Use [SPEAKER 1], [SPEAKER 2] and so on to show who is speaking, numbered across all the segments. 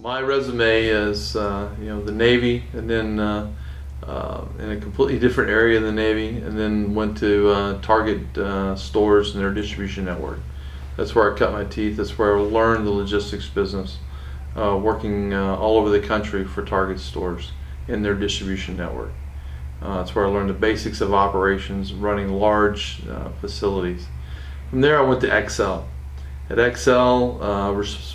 [SPEAKER 1] My resume is, the Navy, and then in a completely different area in the Navy, and then went to Target stores and their distribution network. That's where I cut my teeth. That's where I learned the logistics business, working all over the country for Target stores in their distribution network. That's where I learned the basics of operations, running large facilities. From there, I went to Excel. At Excel,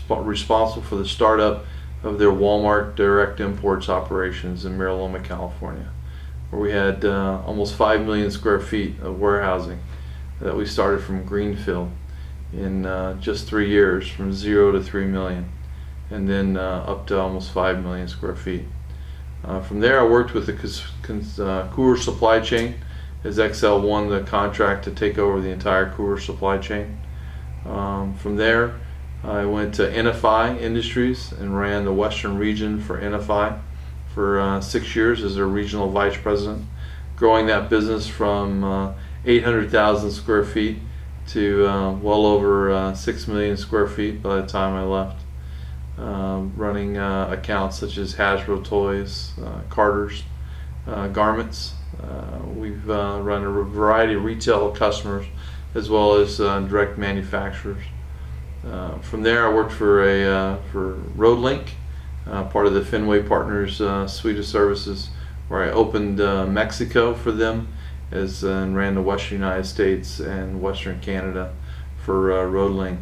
[SPEAKER 1] responsible for the startup of their Walmart direct imports operations in Mira Loma, California, where we had almost 5 million square feet of warehousing that we started from greenfield in just 3 years, from 0 to 3 million, and then up to almost 5 million square feet. From there, I worked with the Coors supply chain as Excel won the contract to take over the entire Coors supply chain. From there, I went to NFI Industries and ran the Western region for NFI for 6 years as their regional vice president, growing that business from 800,000 square feet to well over 6 million square feet by the time I left. Running accounts such as Hasbro Toys, Carter's, Garments. We've run a variety of retail customers as well as direct manufacturers. From there, I worked for RoadLink, part of the Fenway Partners suite of services, where I opened Mexico for them and ran the Western United States and Western Canada for RoadLink.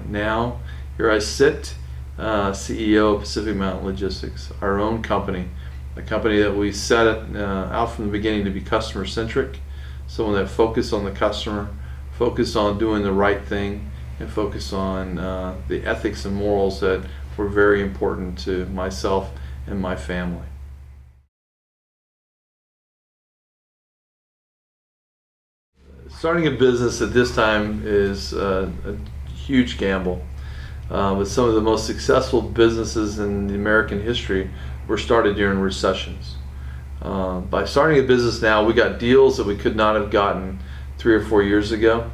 [SPEAKER 1] Now, here I sit, CEO of Pacific Mountain Logistics, our own company, a company that we set out from the beginning to be customer-centric, someone that focused on the customer, focused on doing the right thing, and focus on the ethics and morals that were very important to myself and my family. Starting a business at this time is a huge gamble. With some of the most successful businesses in the American history were started during recessions. By starting a business now, we got deals that we could not have gotten 3 or 4 years ago.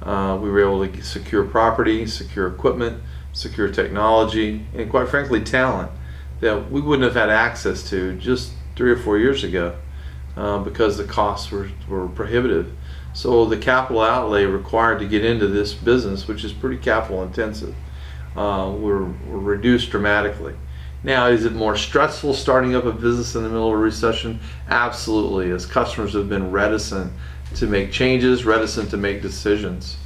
[SPEAKER 1] We were able to secure property, secure equipment, secure technology, and quite frankly talent that we wouldn't have had access to just 3 or 4 years ago because the costs were prohibitive. So the capital outlay required to get into this business, which is pretty capital intensive, were reduced dramatically. Now, is it more stressful starting up a business in the middle of a recession? Absolutely, as customers have been reticent to make changes, reticent to make decisions.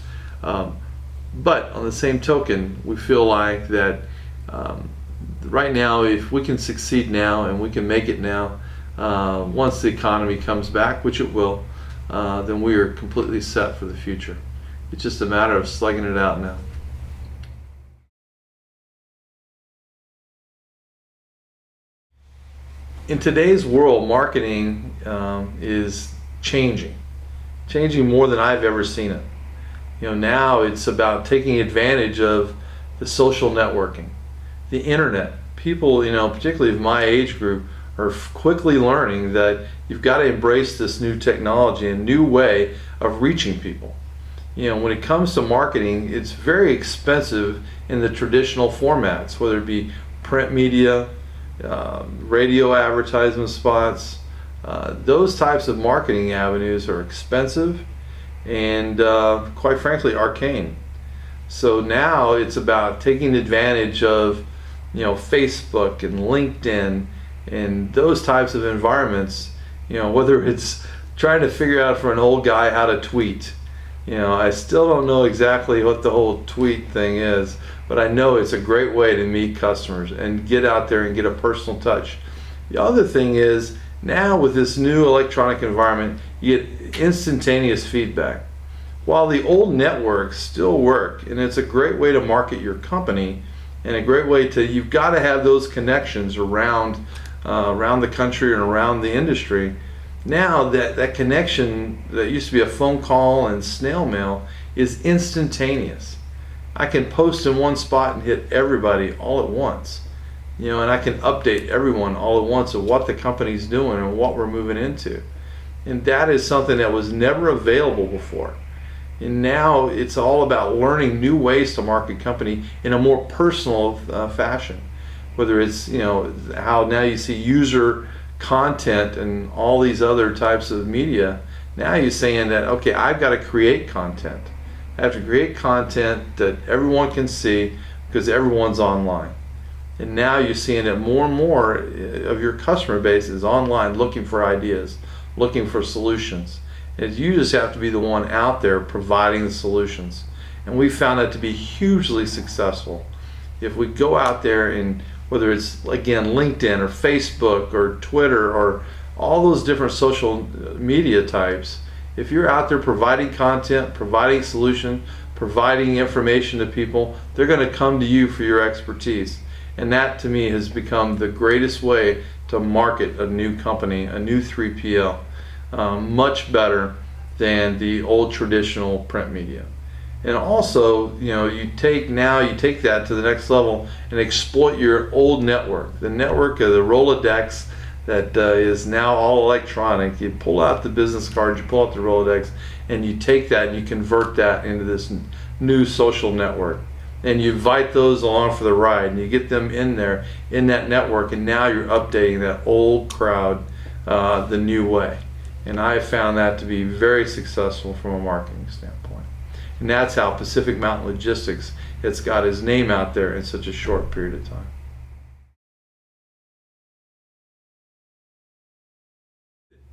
[SPEAKER 1] But on the same token, we feel like that right now, if we can succeed now and we can make it now, once the economy comes back, which it will, then we are completely set for the future. It's just a matter of slugging it out now. In today's world, marketing is changing more than I've ever seen it. Now it's about taking advantage of the social networking, the internet. People, particularly of my age group, are quickly learning that you've got to embrace this new technology and new way of reaching people. When it comes to marketing, it's very expensive in the traditional formats, whether it be print media, radio advertisement spots. Those types of marketing avenues are expensive and quite frankly arcane. So now it's about taking advantage of Facebook and LinkedIn and those types of environments, whether it's trying to figure out for an old guy how to tweet. I still don't know exactly what the whole tweet thing is, but I know it's a great way to meet customers and get out there and get a personal touch. The other thing is, now with this new electronic environment, you get instantaneous feedback. While the old networks still work, and it's a great way to market your company, and a great way you've got to have those connections around the country and around the industry. Now that connection that used to be a phone call and snail mail is instantaneous. I can post in one spot and hit everybody all at once. And I can update everyone all at once of what the company's doing and what we're moving into. And that is something that was never available before. And now it's all about learning new ways to market company in a more personal fashion. whether it's, how now you see user content and all these other types of media. Now you're saying that, okay, I've got to create content. I have to create content that everyone can see because everyone's online. And now you're seeing that more and more of your customer base is online looking for ideas, looking for solutions. And you just have to be the one out there providing the solutions. And we found that to be hugely successful. If we go out there and whether it's, again, LinkedIn or Facebook or Twitter or all those different social media types, if you're out there providing content, providing solution, providing information to people, they're going to come to you for your expertise. And that to me has become the greatest way to market a new company, a new 3PL, much better than the old traditional print media. And also, you take that to the next level and exploit your old network, the network of the Rolodex that is now all electronic. You pull out the business cards, you pull out the Rolodex, and you take that and you convert that into this new social network. And you invite those along for the ride, and you get them in there, in that network, and now you're updating that old crowd the new way. And I found that to be very successful from a marketing standpoint. And that's how Pacific Mountain Logistics has got his name out there in such a short period of time.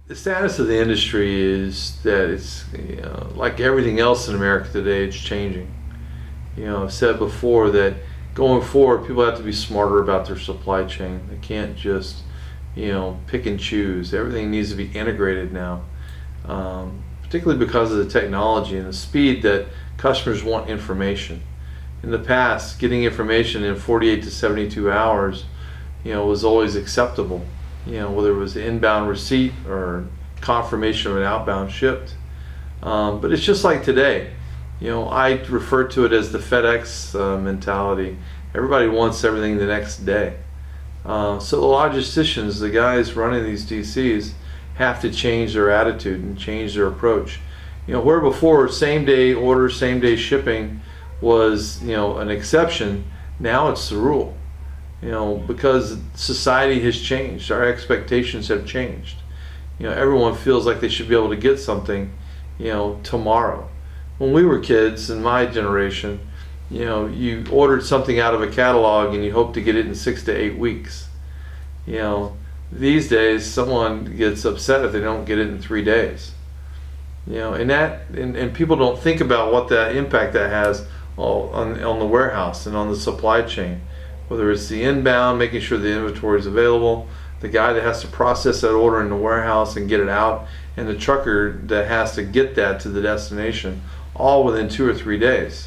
[SPEAKER 1] The status of the industry is that it's, like everything else in America today, it's changing. I've said before that going forward, people have to be smarter about their supply chain. They can't just, pick and choose. Everything needs to be integrated now, particularly because of the technology and the speed that customers want information. In the past, getting information in 48 to 72 hours, was always acceptable. Whether it was an inbound receipt or confirmation of an outbound shipped. But it's just like today. I refer to it as the FedEx mentality. Everybody wants everything the next day. So the logisticians, the guys running these DCs, have to change their attitude and change their approach. Where before same day order, same day shipping was, an exception, now it's the rule. Because society has changed, our expectations have changed. Everyone feels like they should be able to get something, tomorrow. When we were kids in my generation, you ordered something out of a catalog and you hope to get it in 6 to 8 weeks. These days someone gets upset if they don't get it in 3 days. And people don't think about what that impact that has on the warehouse and on the supply chain. Whether it's the inbound, making sure the inventory is available, the guy that has to process that order in the warehouse and get it out, and the trucker that has to get that to the destination, all within 2 or 3 days.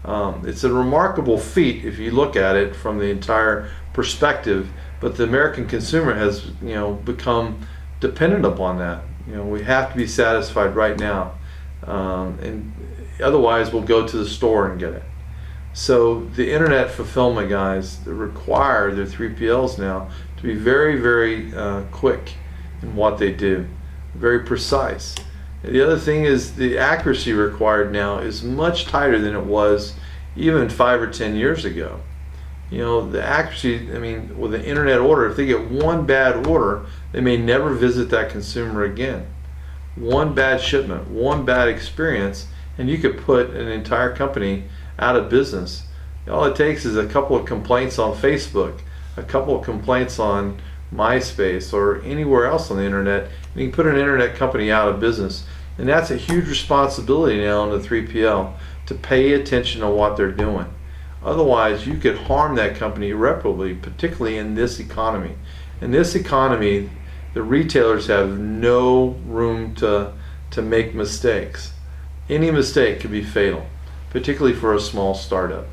[SPEAKER 1] It's a remarkable feat if you look at it from the entire perspective, but the American consumer has, become dependent upon that. We have to be satisfied right now, and otherwise we'll go to the store and get it. So the internet fulfillment guys require their 3PLs now to be very, very quick in what they do, very precise. And the other thing is the accuracy required now is much tighter than it was even 5 or 10 years ago. The accuracy, with an internet order, if they get one bad order, they may never visit that consumer again. One bad shipment, one bad experience, and you could put an entire company out of business. All it takes is a couple of complaints on Facebook, a couple of complaints on MySpace or anywhere else on the internet, and you can put an internet company out of business. And that's a huge responsibility now on the 3PL to pay attention to what they're doing. Otherwise, you could harm that company irreparably, particularly in this economy. In this economy, the retailers have no room to make mistakes. Any mistake could be fatal, particularly for a small startup.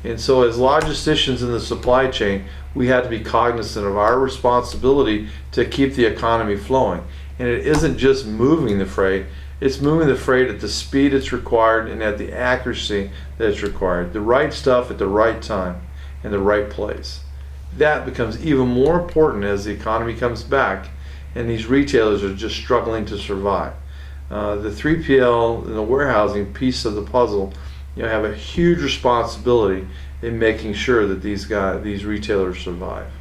[SPEAKER 1] And so as logisticians in the supply chain, we have to be cognizant of our responsibility to keep the economy flowing. And it isn't just moving the freight, it's moving the freight at the speed it's required and at the accuracy that it's required. The right stuff at the right time and the right place. That becomes even more important as the economy comes back and these retailers are just struggling to survive. The 3PL and the warehousing piece of the puzzle, have a huge responsibility in making sure that these retailers survive.